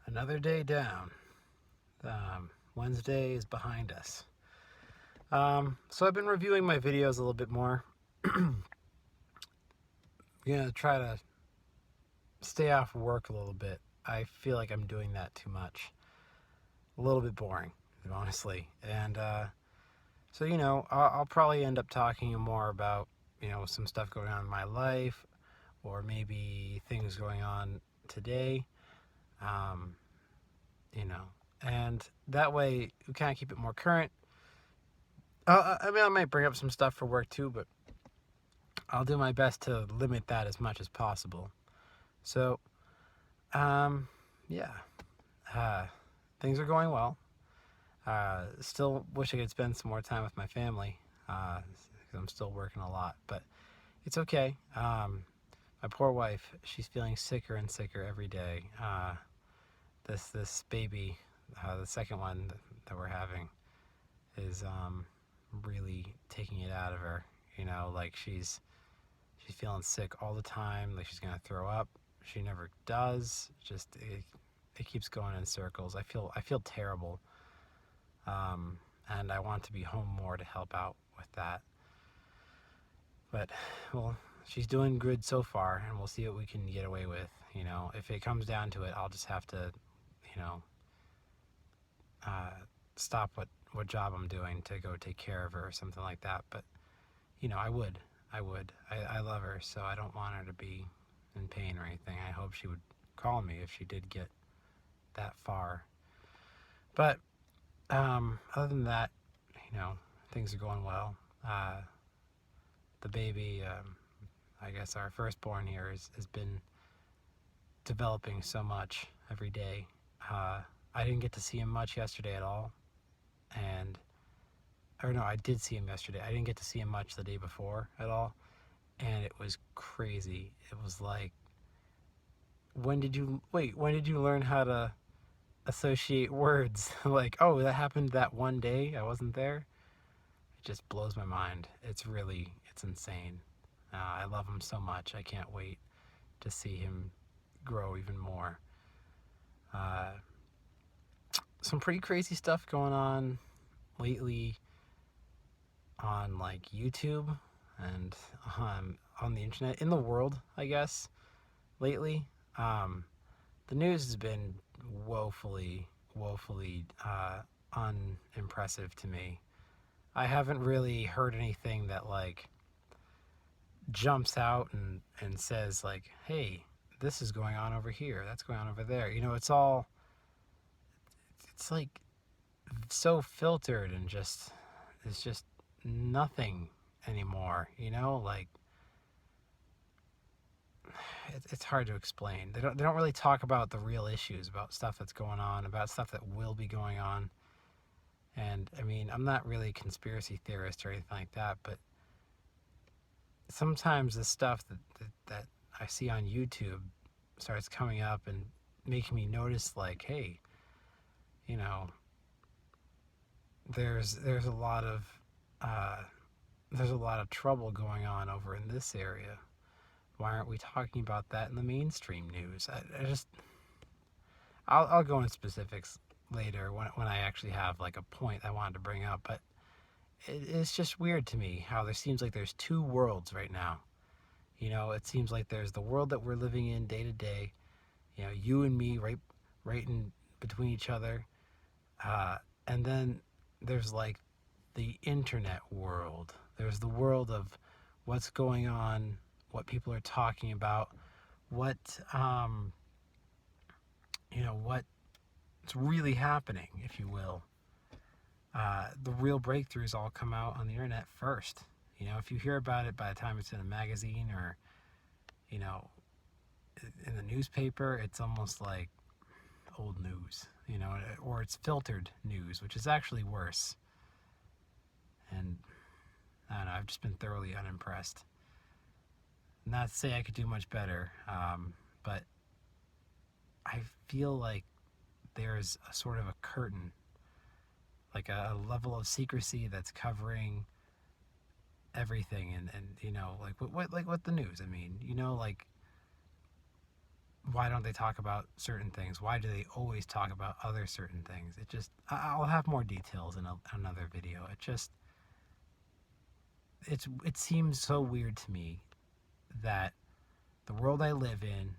Another day down. Wednesday is behind us. So I've been reviewing my videos a little bit more. Gonna try to stay off work a little bit. I feel like I'm doing that too much. A little bit boring, honestly. And so I'll probably end up talking more about some stuff going on in my life, or maybe things going on today. Um, you know, and that way we kind of keep it more current. I might bring up some stuff for work too, but I'll do my best to limit that as much as possible. So, yeah, uh, things are going well. Still wish I could spend some more time with my family because I'm still working a lot, but it's okay. My poor wife, she's feeling sicker and sicker every day. This baby, the second one that we're having, is really taking it out of her. Like she's feeling sick all the time. Like she's gonna throw up. She never does. Just it keeps going in circles. I feel terrible, and I want to be home more to help out with that. But well, she's doing good so far, and we'll see what we can get away with. If it comes down to it, I'll just have to, you know, uh, stop what job I'm doing to go take care of her or something like that. But I would. I love her, so I don't want her to be in pain or anything. I hope she would call me if she did get that far. But other than that, things are going well. The baby, I guess our firstborn here, has been developing so much every day. I didn't get to see him much yesterday at all, or no, I did see him yesterday. I didn't get to see him much the day before at all, and it was crazy. It was like, when did you learn how to associate words? Like, oh, that happened that one day I wasn't there. It just blows my mind. It's insane. I love him so much. I can't wait to see him grow even more. Uh, some pretty crazy stuff going on lately on like YouTube and on the internet, in the world, I guess, lately. The news has been woefully unimpressive to me. I haven't really heard anything that like jumps out and says like, hey, this is going on over here, that's going on over there. It's like so filtered and it's just nothing anymore. Like it's hard to explain. They don't really talk about the real issues, about stuff that's going on, about stuff that will be going on. And I mean, I'm not really a conspiracy theorist or anything like that, but sometimes the stuff that I see on YouTube starts coming up and making me notice, like, hey, you know, there's a lot of trouble going on over in this area. Why aren't we talking about that in the mainstream news? I'll go into specifics later when I actually have like a point I wanted to bring up, but it's just weird to me how there seems like there's two worlds right now. It seems like there's the world that we're living in day to day, you and me right in between each other, and then there's like the internet world. There's the world of what's going on, what people are talking about, what's really happening, if you will. The real breakthroughs all come out on the internet first. If you hear about it by the time it's in a magazine or, you know, in the newspaper, it's almost like old news, or it's filtered news, which is actually worse. And I don't know, I've just been thoroughly unimpressed. Not to say I could do much better, but I feel like there's a sort of a curtain, like a level of secrecy that's covering everything, and like what the news. I mean, like why don't they talk about certain things? Why do they always talk about other certain things? It just, I'll have more details in another video. It seems so weird to me that the world I live in,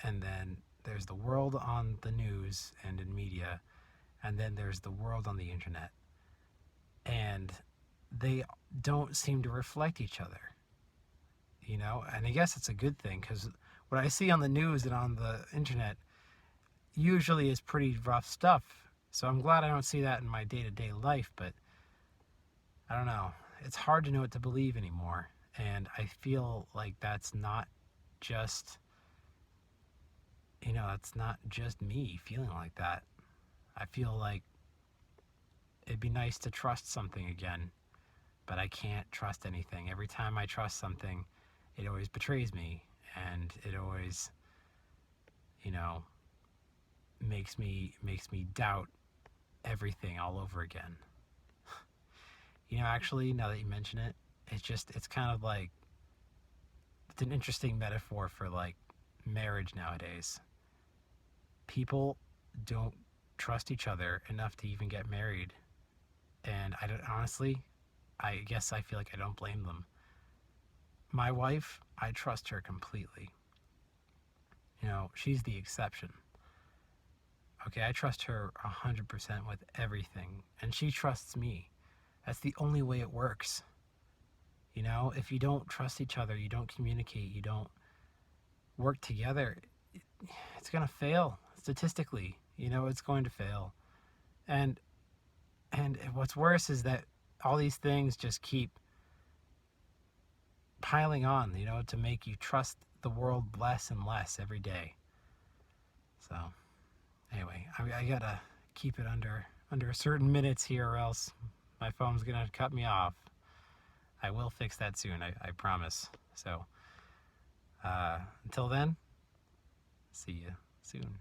and then there's the world on the news and in media, and then there's the world on the internet, and they don't seem to reflect each other, you know? And I guess it's a good thing, because what I see on the news and on the internet usually is pretty rough stuff. So I'm glad I don't see that in my day-to-day life, but I don't know. It's hard to know what to believe anymore. And I feel like that's not just, that's not just me feeling like that. I feel like it'd be nice to trust something again, but I can't trust anything. Every time I trust something, it always betrays me, and it always, you know, makes me doubt everything all over again. Actually, now that you mention it, it's kind of like, it's an interesting metaphor for like marriage nowadays. People don't trust each other enough to even get married, and I don't, honestly, I guess I feel like I don't blame them. My wife, I trust her completely. She's the exception. Okay, I trust her 100% with everything, and she trusts me. That's the only way it works. If you don't trust each other, you don't communicate, you don't work together, it's going to fail statistically. It's going to fail. And what's worse is that all these things just keep piling on, to make you trust the world less and less every day. So, anyway, I gotta keep it under certain minutes here, or else my phone's gonna cut me off. I will fix that soon, I promise. So, until then, see you soon.